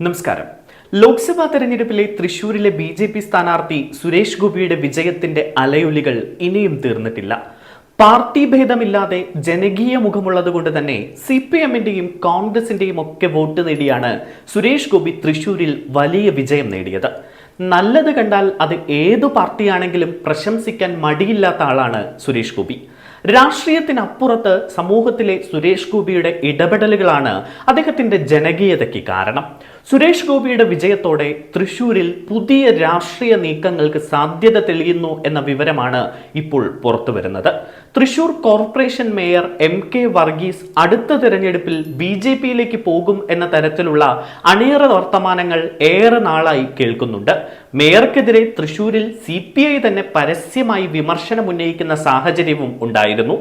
നമസ്കാരം. ലോക്സഭാ തെരഞ്ഞെടുപ്പിലെ തൃശൂരിലെ ബി.ജെ.പി. സ്ഥാനാർത്ഥി സുരേഷ് ഗോപിയുടെ വിജയത്തിന്റെ അലയൊലികൾ ഇനിയും തീർന്നിട്ടില്ല. പാർട്ടി ഭേദമില്ലാതെ ജനകീയ മുഖമുള്ളതുകൊണ്ട് തന്നെ CPM-ന്റെയും കോൺഗ്രസിന്റെയും ഒക്കെ വോട്ട് നേടിയാണ് സുരേഷ് ഗോപി തൃശൂരിൽ വലിയ വിജയം നേടിയത്. നല്ലത് കണ്ടാൽ അത് ഏതു പാർട്ടിയാണെങ്കിലും പ്രശംസിക്കാൻ മടിയില്ലാത്ത ആളാണ് സുരേഷ് ഗോപി. രാഷ്ട്രീയത്തിനപ്പുറത്ത് സമൂഹത്തിലെ സുരേഷ് ഗോപിയുടെ ഇടപെടലുകളാണ് അദ്ദേഹത്തിന്റെ ജനകീയതയ്ക്ക് കാരണം. സുരേഷ് ഗോപിയുടെ വിജയത്തോടെ തൃശൂരിൽ പുതിയ രാഷ്ട്രീയ നീക്കങ്ങൾക്ക് സാധ്യത തെളിയുന്നു എന്ന വിവരമാണ് ഇപ്പോൾ പുറത്തുവരുന്നത്. Thrissur corporation mayor MK Varghese അടുത്ത തെരഞ്ഞെടുപ്പിൽ BJP-യിലേക്ക് പോകും എന്ന തരത്തിലുള്ള അണിയറ വർത്തമാനങ്ങൾ ഏറെ നാളായി കേൾക്കുന്നുണ്ട്. മേയർക്കെതിരെ തൃശൂരിൽ CPI തന്നെ പരസ്യമായി വിമർശനം ഉന്നയിക്കുന്ന സാഹചര്യവും ഉണ്ടായിരുന്നു.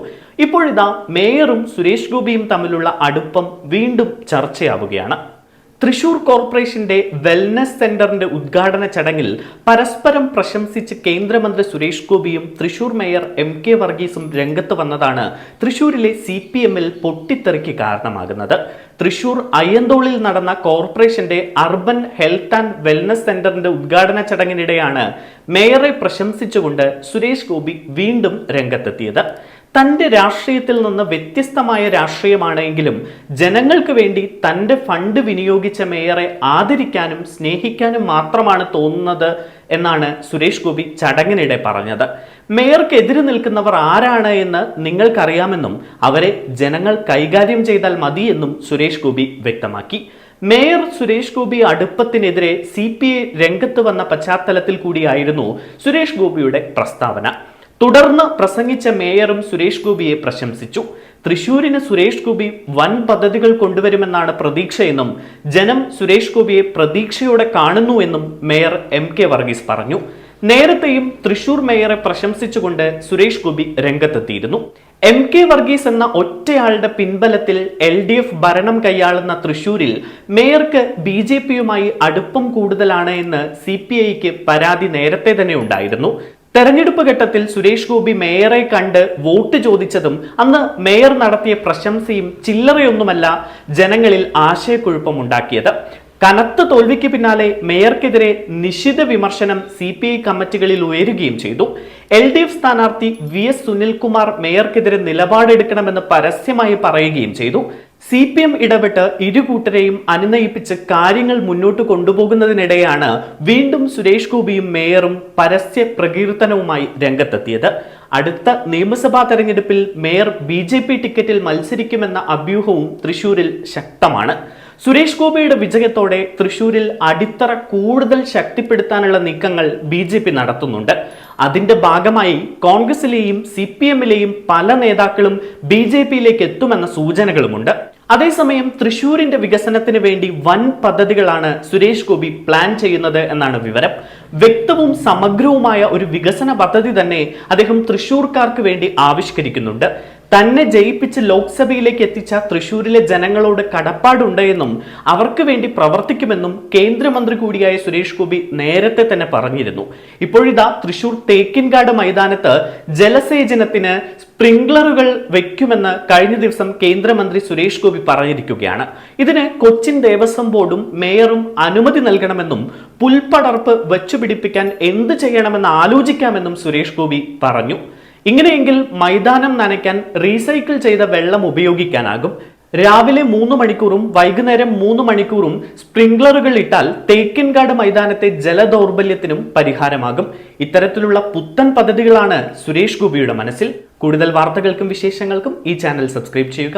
ഇപ്പോഴിതാ മേയറും സുരേഷ് ഗോപിയും തമ്മിലുള്ള അടുപ്പം വീണ്ടും ചർച്ചയാവുകയാണ്. തൃശൂർ കോർപ്പറേഷന്റെ വെൽനസ് സെന്ററിന്റെ ഉദ്ഘാടന ചടങ്ങിൽ പരസ്പരം പ്രശംസിച്ച് കേന്ദ്രമന്ത്രി സുരേഷ് ഗോപിയും തൃശൂർ മേയർ MK വർഗീസും രംഗത്ത് വന്നതാണ് തൃശൂരിലെ CPM-ൽ പൊട്ടിത്തെറിക്ക് കാരണമാകുന്നത്. തൃശൂർ അയ്യന്തോളിൽ നടന്ന കോർപ്പറേഷന്റെ അർബൻ ഹെൽത്ത് ആൻഡ് വെൽനസ് സെന്ററിന്റെ ഉദ്ഘാടന ചടങ്ങിനിടെയാണ് മേയറെ പ്രശംസിച്ചുകൊണ്ട് സുരേഷ് ഗോപി വീണ്ടും രംഗത്തെത്തിയത്. തന്റെ രാഷ്ട്രീയത്തിൽ നിന്ന് വ്യത്യസ്തമായ രാഷ്ട്രീയമാണെങ്കിലും ജനങ്ങൾക്ക് വേണ്ടി തന്റെ ഫണ്ട് വിനിയോഗിച്ച മേയറെ ആദരിക്കാനും സ്നേഹിക്കാനും മാത്രമാണ് തോന്നുന്നത് എന്നാണ് സുരേഷ് ഗോപി ചടങ്ങിനിടെ പറഞ്ഞത്. മേയർക്ക് എതിര് നിൽക്കുന്നവർ ആരാണ് എന്ന് നിങ്ങൾക്കറിയാമെന്നും അവരെ ജനങ്ങൾ കൈകാര്യം ചെയ്താൽ മതിയെന്നും സുരേഷ് ഗോപി വ്യക്തമാക്കി. മേയർ സുരേഷ് ഗോപി അടുപ്പത്തിനെതിരെ CPI രംഗത്ത് വന്ന പശ്ചാത്തലത്തിൽ കൂടിയായിരുന്നു സുരേഷ് ഗോപിയുടെ പ്രസ്താവന. തുടർന്ന് പ്രസംഗിച്ച മേയറും സുരേഷ് ഗോപിയെ പ്രശംസിച്ചു. തൃശൂരിന് സുരേഷ് ഗോപി വൻ പദ്ധതികൾ കൊണ്ടുവരുമെന്നാണ് പ്രതീക്ഷയെന്നും ജനം സുരേഷ് ഗോപിയെ പ്രതീക്ഷയോടെ കാണുന്നുവെന്നും മേയർ MK വർഗീസ് പറഞ്ഞു. നേരത്തെയും തൃശൂർ മേയറെ പ്രശംസിച്ചുകൊണ്ട് സുരേഷ് ഗോപി രംഗത്തെത്തിയിരുന്നു. MK വർഗീസ് എന്ന ഒറ്റയാളുടെ പിൻബലത്തിൽ LDF ഭരണം കൈയാളുന്ന തൃശൂരിൽ മേയർക്ക് BJP-യുമായി അടുപ്പം കൂടുതലാണ് എന്ന് CPI-ക്ക് പരാതി നേരത്തെ തന്നെ ഉണ്ടായിരുന്നു. തെരഞ്ഞെടുപ്പ് ഘട്ടത്തിൽ സുരേഷ് ഗോപി മേയറെ കണ്ട് വോട്ട് ചോദിച്ചതും അന്ന് മേയർ നടത്തിയ പ്രശംസയും ചില്ലറയൊന്നുമല്ല ജനങ്ങളിൽ ആശയക്കുഴപ്പമുണ്ടാക്കിയത്. കനത്ത തോൽവിക്ക് പിന്നാലെ മേയർക്കെതിരെ നിശിത വിമർശനം CPI കമ്മിറ്റികളിൽ ഉയരുകയും ചെയ്തു. LDF സ്ഥാനാർത്ഥി VS സുനിൽകുമാർ മേയർക്കെതിരെ നിലപാടെടുക്കണമെന്ന് പരസ്യമായി പറയുകയും ചെയ്തു. CPM ഇടപെട്ട് ഇരുകൂട്ടരെയും അനുനയിപ്പിച്ച് കാര്യങ്ങൾ മുന്നോട്ട് കൊണ്ടുപോകുന്നതിനിടെയാണ് വീണ്ടും സുരേഷ് ഗോപിയും മേയറും പരസ്യ പ്രകീർത്തനവുമായി രംഗത്തെത്തിയത്. അടുത്ത നിയമസഭാ തെരഞ്ഞെടുപ്പിൽ മേയർ BJP ടിക്കറ്റിൽ മത്സരിക്കുമെന്ന അഭ്യൂഹവും തൃശൂരിൽ ശക്തമാണ്. സുരേഷ് ഗോപിയുടെ വിജയത്തോടെ തൃശൂരിൽ അടിത്തറ കൂടുതൽ ശക്തിപ്പെടുത്താനുള്ള നീക്കങ്ങൾ BJP നടത്തുന്നുണ്ട്. അതിന്റെ ഭാഗമായി കോൺഗ്രസിലെയും CPM-ലെയും പല നേതാക്കളും BJP-യിലേക്ക് എത്തുമെന്ന സൂചനകളുമുണ്ട്. അതേസമയം തൃശൂരിന്റെ വികസനത്തിന് വേണ്ടി വൻ പദ്ധതികളാണ് സുരേഷ് ഗോപി പ്ലാൻ ചെയ്യുന്നത് എന്നാണ് വിവരം. വ്യക്തവും സമഗ്രവുമായ ഒരു വികസന പദ്ധതി തന്നെ അദ്ദേഹം തൃശൂർക്കാർക്ക് വേണ്ടി ആവിഷ്കരിക്കുന്നുണ്ട്. തന്നെ ജയിപ്പിച്ച് ലോക്സഭയിലേക്ക് എത്തിച്ച തൃശൂരിലെ ജനങ്ങളോട് കടപ്പാടുണ്ട് എന്നും അവർക്ക് വേണ്ടി പ്രവർത്തിക്കുമെന്നും കേന്ദ്രമന്ത്രി കൂടിയായ സുരേഷ് ഗോപി നേരത്തെ തന്നെ പറഞ്ഞിരുന്നു. ഇപ്പോഴിതാ തൃശൂർ തേക്കിൻകാട് മൈതാനത്ത് ജലസേചനത്തിന് സ്പ്രിംഗ്ലറുകൾ വെക്കുമെന്ന് കഴിഞ്ഞ ദിവസം കേന്ദ്രമന്ത്രി സുരേഷ് ഗോപി പറഞ്ഞിരിക്കുകയാണ്. ഇതിന് കൊച്ചിൻ ദേവസ്വം ബോർഡും മേയറും അനുമതി നൽകണമെന്നും പുൽപ്പടർപ്പ് വെച്ചുപിടിപ്പിക്കാൻ എന്ത് ചെയ്യണമെന്ന് ആലോചിക്കാമെന്നും സുരേഷ് ഗോപി പറഞ്ഞു. ഇങ്ങനെയെങ്കിൽ മൈതാനം നനയ്ക്കാൻ റീസൈക്കിൾ ചെയ്ത വെള്ളം ഉപയോഗിക്കാനാകും. രാവിലെ 3 മണിക്കൂറും വൈകുന്നേരം 3 മണിക്കൂറും സ്പ്രിംഗ്ലറുകൾ ഇട്ടാൽ തേക്കിൻകാട് മൈതാനത്തെ ജലദൗർബല്യത്തിനും പരിഹാരമാകും. ഇത്തരത്തിലുള്ള പുത്തൻ പദ്ധതികളാണ് സുരേഷ് ഗോപിയുടെ മനസ്സിൽ. കൂടുതൽ വാർത്തകൾക്കും വിശേഷങ്ങൾക്കും ഈ ചാനൽ സബ്സ്ക്രൈബ് ചെയ്യുക.